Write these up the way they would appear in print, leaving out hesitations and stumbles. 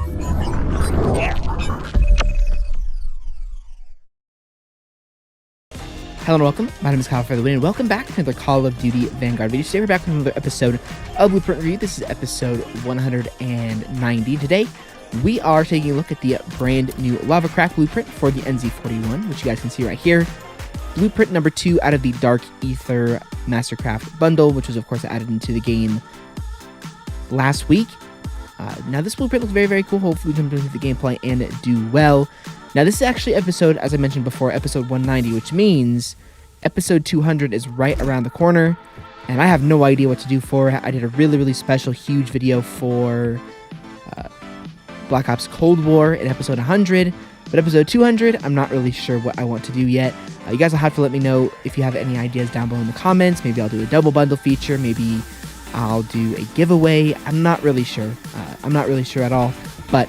Hello and welcome, my name is Kyle FtW and welcome back to another Call of Duty Vanguard video. Today we're back with another episode of Blueprint Review. This is episode 190. Today we are taking a look at the brand new Lavacraft blueprint for the NZ-41, which you guys can see right here. Blueprint number 2 out of the Dark Aether Mastercraft bundle, which was of course added into the game last week. Now this blueprint looks very, very cool. Hopefully we jump into the gameplay and do well. Now, this is actually episode, as I mentioned before, episode 190, which means episode 200 is right around the corner, and I have no idea what to do for it. I did a really, really special, huge video for Black Ops Cold War in episode 100, but episode 200, I'm not really sure what I want to do yet. You guys will have to let me know if you have any ideas down below in the comments. Maybe I'll do a double bundle feature. Maybe I'll do a giveaway. I'm not really sure. I'm not really sure at all, but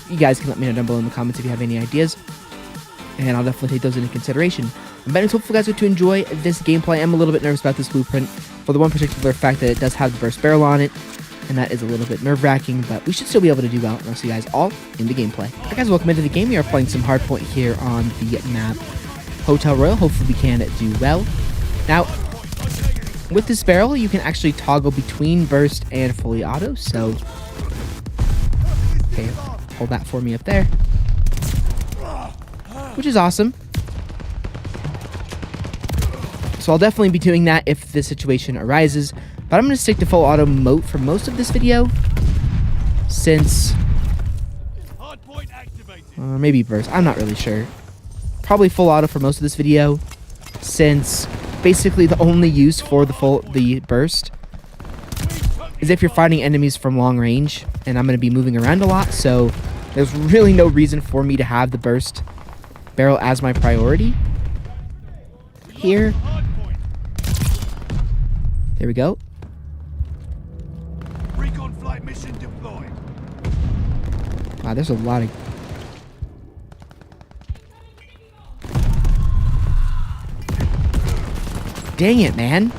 you guys can let me know down below in the comments if you have any ideas, and I'll definitely take those into consideration. But it's hopefully you guys get to enjoy this gameplay. I'm a little bit nervous about this blueprint for the one particular fact that it does have the burst barrel on it, and that is a little bit nerve-wracking, but we should still be able to do well, and I'll see you guys all in the gameplay. Alright guys, welcome into the game. We are playing some hardpoint here on the map Hotel Royal. Hopefully we can do well. Now, with this barrel, you can actually toggle between burst and fully auto, so okay, hold that for me up there, which is awesome. So I'll definitely be doing that if the situation arises, but I'm going to stick to full auto mode for most of this video, since maybe burst, I'm not really sure. Probably full auto for most of this video, since basically the only use for the burst is if you're fighting enemies from long range, and I'm going to be moving around a lot, so there's really no reason for me to have the burst barrel as my priority here. There we go. Recon flight mission deployed. Wow, there's a lot of... Dang it, man.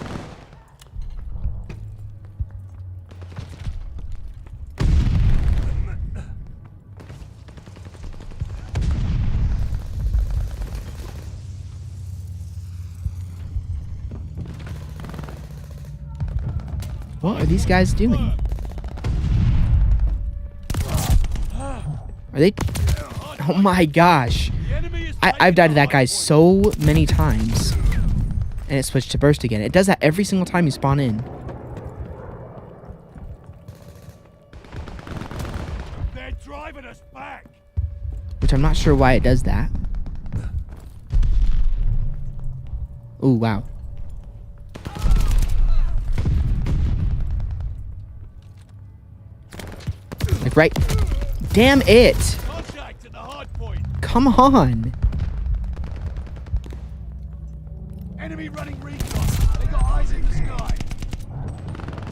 What are these guys doing? Are they... Oh my gosh. I've died to that guy so many times. And it switched to burst again. It does that every single time you spawn in. They're driving us back. Which I'm not sure why it does that. Ooh, wow. Like right... Damn it! Contact at the hard point. Come on! Enemy running recon. They got eyes in the sky.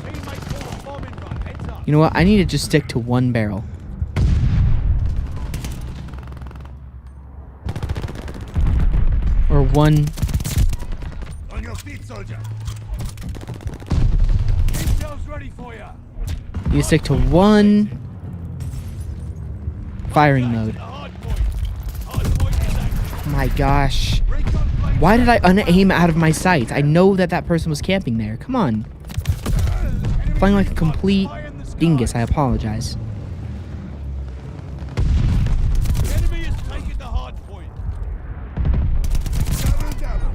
Teammates call a bombing run. Heads up. You know what? I need to just stick to one barrel. Or one... On your feet, soldier. Intel's ready for you. You stick to one firing mode. Oh my gosh. Why did I unaim out of my sights? I know that that person was camping there. Come on. Playing like a complete dingus. I apologize.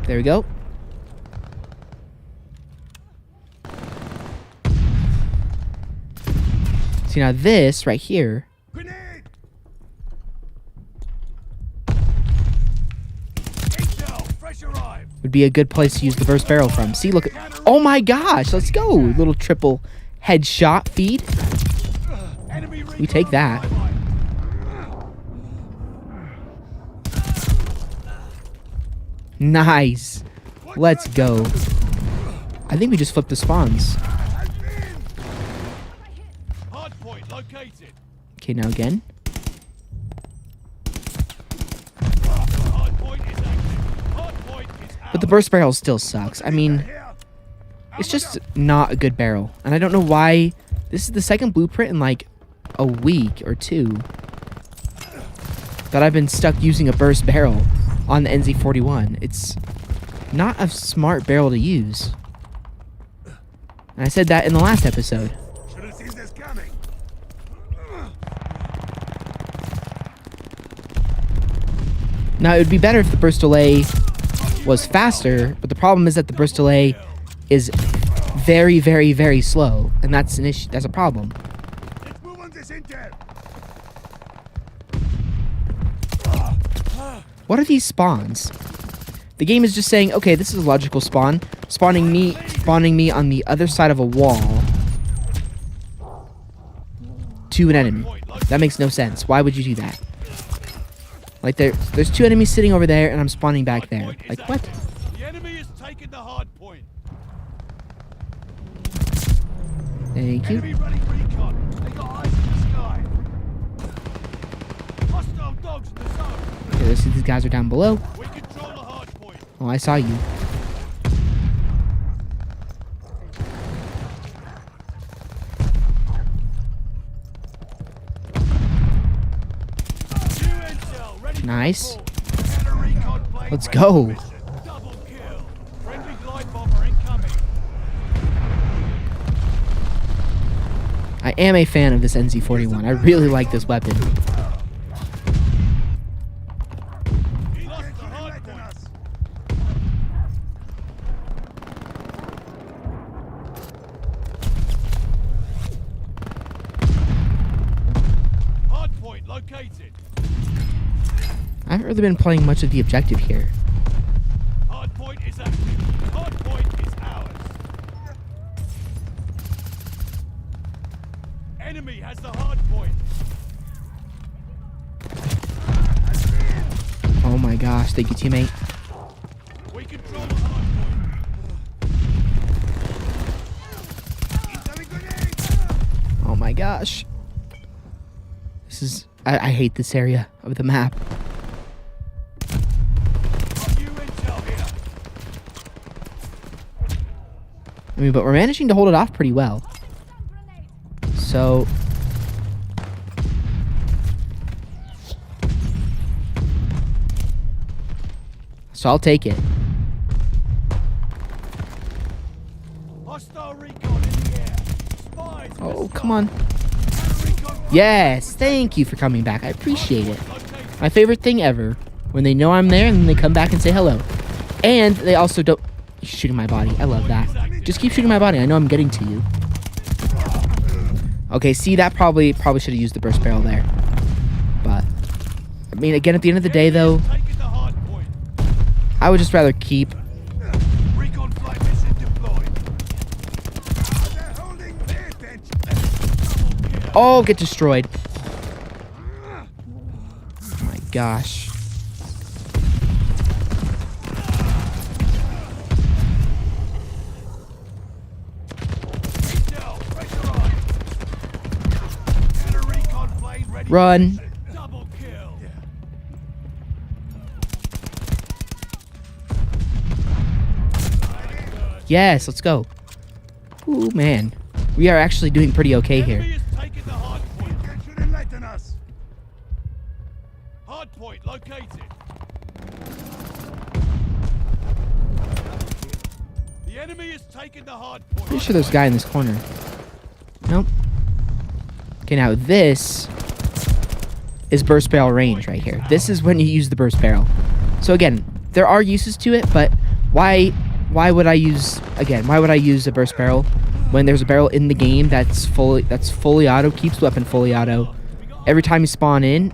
There we go. See, now this right here would be a good place to use the burst barrel from. See, look at... Oh my gosh, let's go. Little triple headshot feed. We take that. Nice. Let's go. I think we just flipped the spawns. Okay, now again. But the burst barrel still sucks. I mean, it's just not a good barrel. And I don't know why. This is the second blueprint in like a week or two that I've been stuck using a burst barrel on the NZ-41. It's not a smart barrel to use. And I said that in the last episode. Should have seen this coming. Now, it would be better if the burst delay was faster, but the problem is that the burst delay is very, very, very slow, and that's an issue. That's a problem. Let's move on this intel. What are these spawns? The game is just saying, okay, this is a logical spawn, spawning me on the other side of a wall to an enemy. That makes no sense. Why would you do that? Like there's two enemies sitting over there, and I'm spawning back there. Like what? The enemy has taken the hard point. Thank you. Enemy running recon. They got eyes in the sky. Hostile dogs in the zone. Okay, let's see, these guys are down below. We control the hard point. Oh, I saw you. Nice. Let's go. Double kill. Friendly glide bomber incoming. I am a fan of this NZ-41. I really like this weapon. He lost the hard point. Hard point located. I haven't really been playing much of the objective here. Hard point is active. Hard point is ours. Enemy has the hard point. Oh my gosh, thank you, teammate. We control the hard point. Oh my gosh. This is... I hate this area of the map. I mean, but we're managing to hold it off pretty well. So... I'll take it. Hostile recon in the air. Spies in the Oh, sky. come on. Recon Yes, thank you for coming back. I appreciate it. My favorite thing ever. When they know I'm there and then they come back and say hello. And they also don't... Shooting my body. I love that. Just keep shooting my body. I know I'm getting to you. Okay, see, that probably should have used the burst barrel there. But, I mean, again, at the end of the day, though, taking the hard point. I would just rather keep... Recon flight mission deployed. They're holding their attention. Double kill. Oh, get destroyed. Oh my gosh. Intel, pressure on. Counter recon plane ready. Run. Double kill. Yes, let's go. Ooh, man. We are actually doing pretty okay Enemy here. is taking the hard point. Should enlighten us. Hard point located. The enemy is taking the hard point. Pretty sure there's a guy in this corner. Nope. Okay, now this is burst barrel range right here. This is when you use the burst barrel. So again, there are uses to it, but why would I use a burst barrel when there's a barrel in the game that's fully auto, keeps the weapon fully auto every time you spawn in,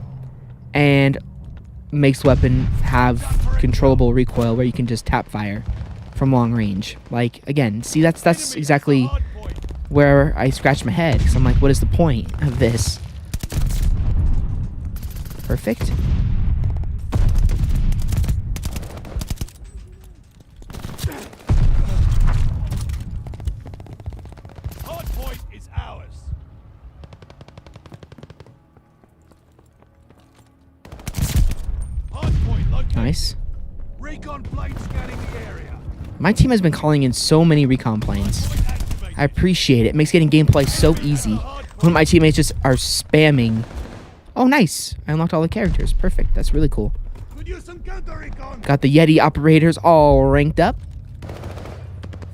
and makes the weapon have controllable recoil where you can just tap fire from long range. Like, again, see, that's exactly where I scratch my head, because I'm like, what is the point of this? Perfect. Hard point is ours. Hard point located. Nice. Recon plane scanning the area. My team has been calling in so many recon planes. I appreciate it. It makes getting gameplay so easy When my teammates just are spamming. Oh, nice. I unlocked all the characters. Perfect. That's really cool. Got the Yeti operators all ranked up.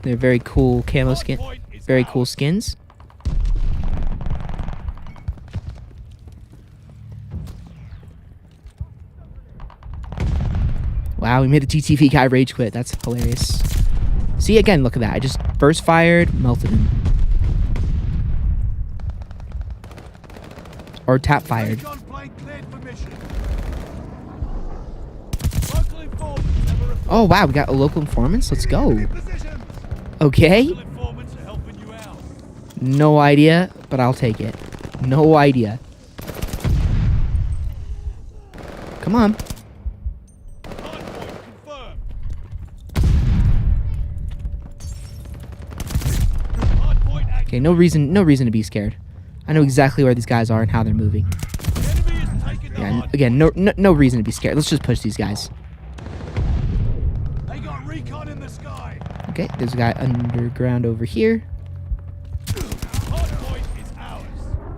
They're very cool camo skin. Very cool skins. Wow, we made a TTV guy rage quit. That's hilarious. See, again, look at that. I just burst fired, melted him. Or tap fired. Oh, wow, we got a local informants. Let's go. Okay. No idea, but I'll take it. No idea. Come on. Okay, no reason to be scared. I know exactly where these guys are and how they're moving. Yeah, again, no reason to be scared. Let's just push these guys. Okay, there's a guy underground over here.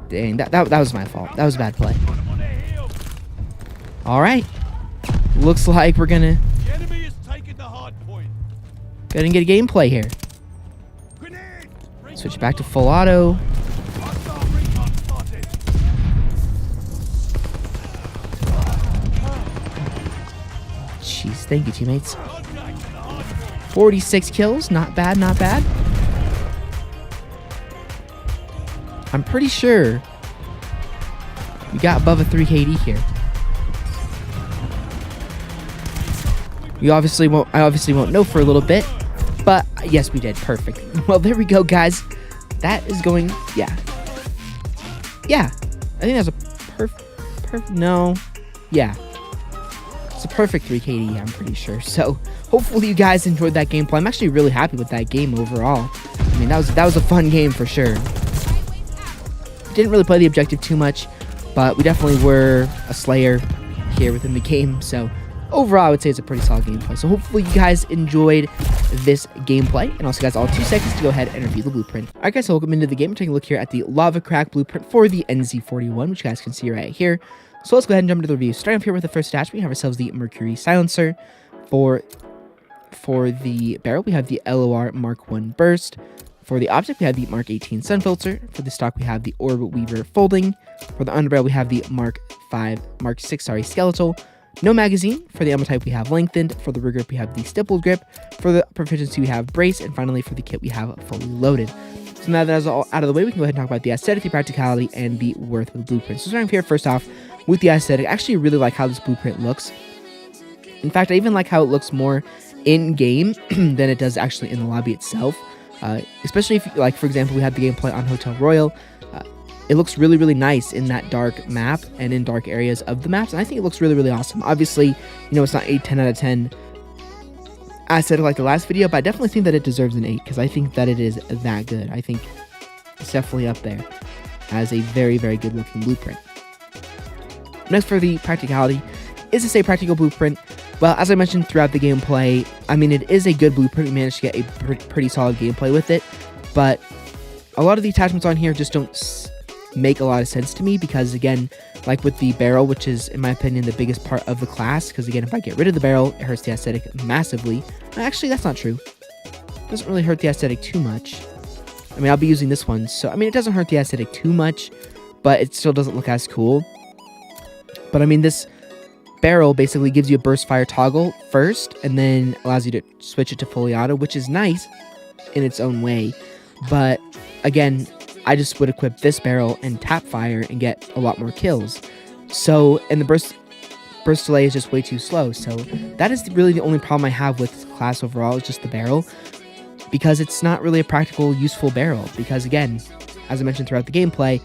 Dang, that was my fault. That was a bad play. All right. Looks like we're gonna go and get a gameplay here. Switch back to full auto. Jeez, thank you, teammates. 46 kills, not bad, not bad. I'm pretty sure we got above a 3 KD here. I obviously won't know for a little bit, but yes, we did. Perfect. Well, there we go, guys. That is going, yeah. I think that's a no. Yeah. It's a perfect 3 KD, I'm pretty sure. So, hopefully you guys enjoyed that gameplay. I'm actually really happy with that game overall. I mean, that was a fun game for sure. Didn't really play the objective too much, but we definitely were a slayer here within the game. So, overall, I would say it's a pretty solid gameplay. So, hopefully you guys enjoyed this gameplay. And also, guys, all 2 seconds to go ahead and review the blueprint. Alright, guys, so welcome into the game. We're taking a look here at the lava crack blueprint for the NZ-41, which you guys can see right here. So let's go ahead and jump into the review. Starting off here with the first attachment, we have ourselves the Mercury Silencer. For the barrel, we have the LOR Mark 1 Burst. For the optic, we have the Mark 18 Sun Filter. For the stock, we have the Orb Weaver Folding. For the underbarrel, we have the Mark 6 Skeletal. No magazine. For the ammo type, we have Lengthened. For the rear grip, we have the Stippled Grip. For the proficiency, we have Brace. And finally, for the kit, we have Fully Loaded. So now that is all out of the way, we can go ahead and talk about the aesthetic, the practicality, and the worth of the blueprint. So starting here, first off, with the aesthetic, I actually really like how this blueprint looks. In fact, I even like how it looks more in-game than it does actually in the lobby itself. Especially if, like, for example, we had the gameplay on Hotel Royal. It looks really, really nice in that dark map and in dark areas of the maps. And I think it looks really, really awesome. Obviously, you know, it's not a 10 out of 10 aesthetic like the last video, but I definitely think that it deserves an 8 because I think that it is that good. I think it's definitely up there as a very, very good looking blueprint. Next, for the practicality, is this a practical blueprint? Well, as I mentioned throughout the gameplay, I mean, it is a good blueprint. We managed to get a pretty solid gameplay with it, but a lot of the attachments on here just don't make a lot of sense to me because, again, like with the barrel, which is, in my opinion, the biggest part of the class, because, again, if I get rid of the barrel, it hurts the aesthetic massively. Actually, that's not true. It doesn't really hurt the aesthetic too much. I mean, I'll be using this one, so, I mean, it doesn't hurt the aesthetic too much, but it still doesn't look as cool. But I mean, this barrel basically gives you a burst fire toggle first, and then allows you to switch it to fully auto, which is nice in its own way. But again, I just would equip this barrel and tap fire and get a lot more kills. So, and the burst delay is just way too slow. So that is really the only problem I have with this class overall, is just the barrel, because it's not really a practical, useful barrel. Because again, as I mentioned throughout the gameplay,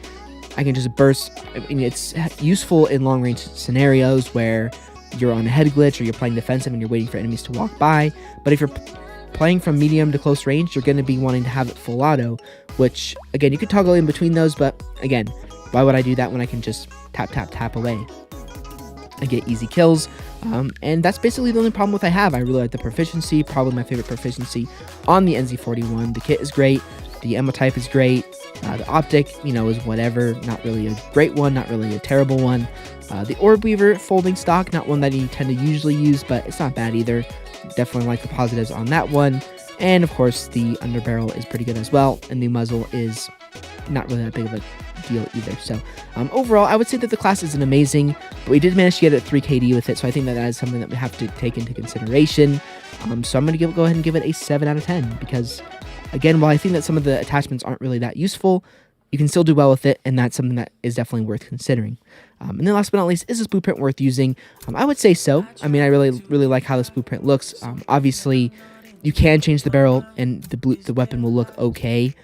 I can just burst. I mean, it's useful in long-range scenarios where you're on a head glitch or you're playing defensive and you're waiting for enemies to walk by. But if you're playing from medium to close range, you're going to be wanting to have it full auto, which, again, you could toggle in between those, but again, why would I do that when I can just tap away and get easy kills? And that's basically the only problem with I have. I really like the proficiency, probably my favorite proficiency on the NZ-41. The kit is great. The ammo type is great. The optic, you know, is whatever. Not really a great one, not really a terrible one. The Orb Weaver folding stock, not one that you tend to usually use, but it's not bad either. Definitely like the positives on that one. And of course, the underbarrel is pretty good as well, and the muzzle is not really that big of a deal either. So overall, I would say that the class isn't amazing, but we did manage to get a 3 KD with it, so I think that that is something that we have to take into consideration. So I'm going to go ahead and give it a 7 out of 10, because again, while I think that some of the attachments aren't really that useful, you can still do well with it, and that's something that is definitely worth considering. And then last but not least, is this blueprint worth using? I would say so. I mean, I really like how this blueprint looks. Obviously, you can change the barrel, and the weapon will look okay,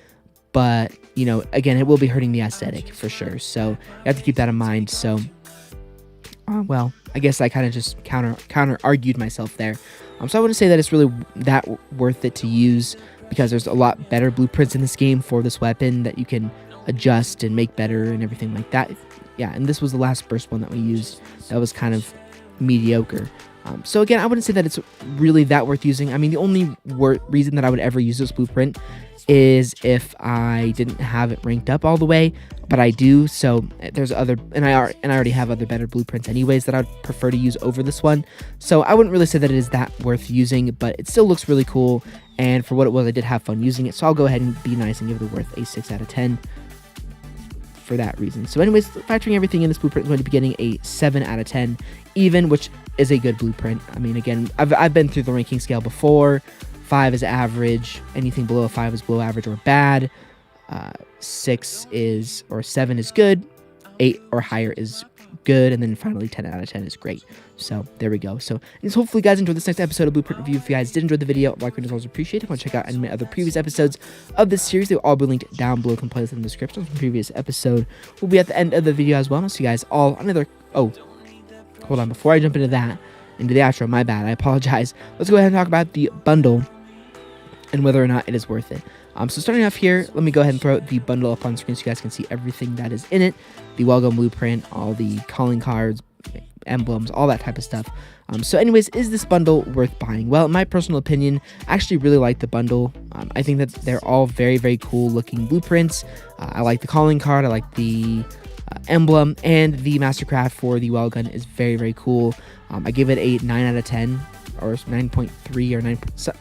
but, you know, again, it will be hurting the aesthetic for sure, so you have to keep that in mind. So, well, I guess I kind of just counter-argued myself there. So I wouldn't say that it's really that worth it to use, because there's a lot better blueprints in this game for this weapon that you can adjust and make better and everything like that. Yeah, and this was the last burst one that we used that was kind of mediocre. So again, I wouldn't say that it's really that worth using. I mean, the only reason that I would ever use this blueprint is if I didn't have it ranked up all the way, but I do. So there's other, and I already have other better blueprints anyways that I'd prefer to use over this one. So I wouldn't really say that it is that worth using, but it still looks really cool. And for what it was, I did have fun using it. So I'll go ahead and be nice and give it worth a 6 out of 10 for that reason. So anyways, factoring everything in, this blueprint is going to be getting a 7 out of 10 even, which is a good blueprint. I mean, again, I've been through the ranking scale before. 5 is average. Anything below a 5 is below average or bad. 7 is good. 8 or higher is good, and then finally 10 out of 10 is great. So there we go. So hopefully you guys enjoyed this next episode of Blueprint Review. If you guys did enjoy the video, like and always appreciate it. If you want to check out any of my other previous episodes of this series, they'll all be linked down below. You can playlist in the description. The previous episode will be at the end of the video as well. I'll see you guys all on another. Oh, hold on, before I jump into the outro, my bad, I apologize. Let's go ahead and talk about the bundle and whether or not it is worth it. So starting off here, let me go ahead and throw the bundle up on screen so you guys can see everything that is in it. The Wellgun blueprint, all the calling cards, emblems, all that type of stuff. So anyways, is this bundle worth buying? Well, in my personal opinion, I actually really like the bundle. I think that they're all very, very cool looking blueprints. I like the calling card, I like the emblem, and the Mastercraft for the Wellgun is very, very cool. I give it a 9 out of 10. Or 9.3 or 9. So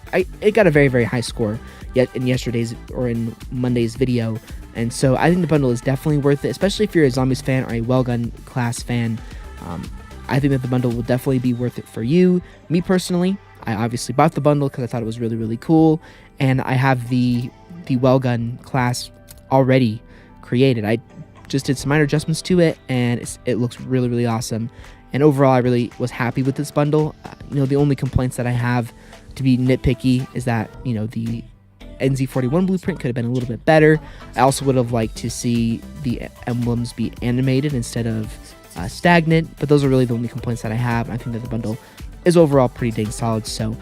it got a very, very high score yet in yesterday's or in Monday's video, and so I think the bundle is definitely worth it, especially if you're a zombies fan or a Wellgun class fan. I think that the bundle will definitely be worth it for you. Me personally, I obviously bought the bundle because I thought it was really, really cool, and I have the Wellgun class already created. I just did some minor adjustments to it, and it looks really, really awesome. And overall, I really was happy with this bundle. The only complaints that I have, to be nitpicky, is that, the NZ-41 blueprint could have been a little bit better. I also would have liked to see the emblems be animated instead of stagnant, but those are really the only complaints that I have. I think that the bundle is overall pretty dang solid, so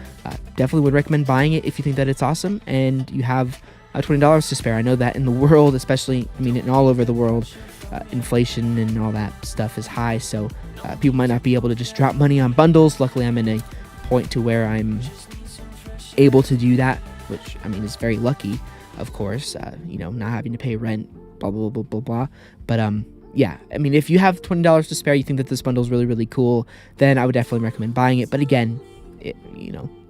definitely would recommend buying it if you think that it's awesome and you have $20 to spare. I know that in the world, especially, in all over the world, inflation and all that stuff is high, so people might not be able to just drop money on bundles. Luckily, I'm in a point to where I'm able to do that, which, is very lucky, of course, not having to pay rent, blah, blah, blah, blah, blah. But, yeah, if you have $20 to spare, you think that this bundle is really, really cool, then I would definitely recommend buying it. But again,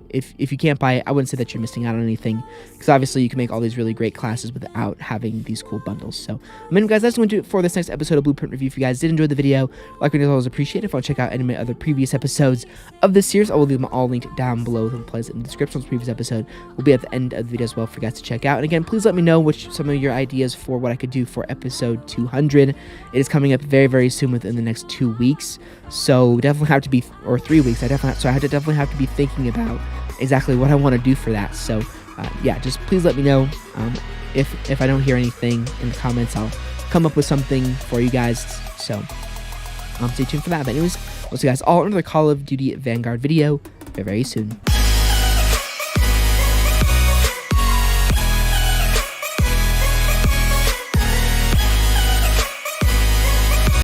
if you can't buy it, I wouldn't say that you're missing out on anything, because obviously you can make all these really great classes without having these cool bundles. So, guys, that's going to do it for this next episode of Blueprint Review. If you guys did enjoy the video, like we always appreciate it. If you want to check out any of my other previous episodes of this series, I will leave them all linked down below. The playlist in the description of the previous episode will be at the end of the video as well for you guys to check out. And again, please let me know some of your ideas for what I could do for episode 200. It is coming up very, very soon, within the next 2 weeks. So definitely have to be, or 3 weeks. I definitely have to be thinking about exactly what I want to do for that. So yeah, just please let me know. If I don't hear anything in the comments, I'll come up with something for you guys. So stay tuned for that. But anyways, we'll see you guys all in another Call of Duty Vanguard video very, very soon.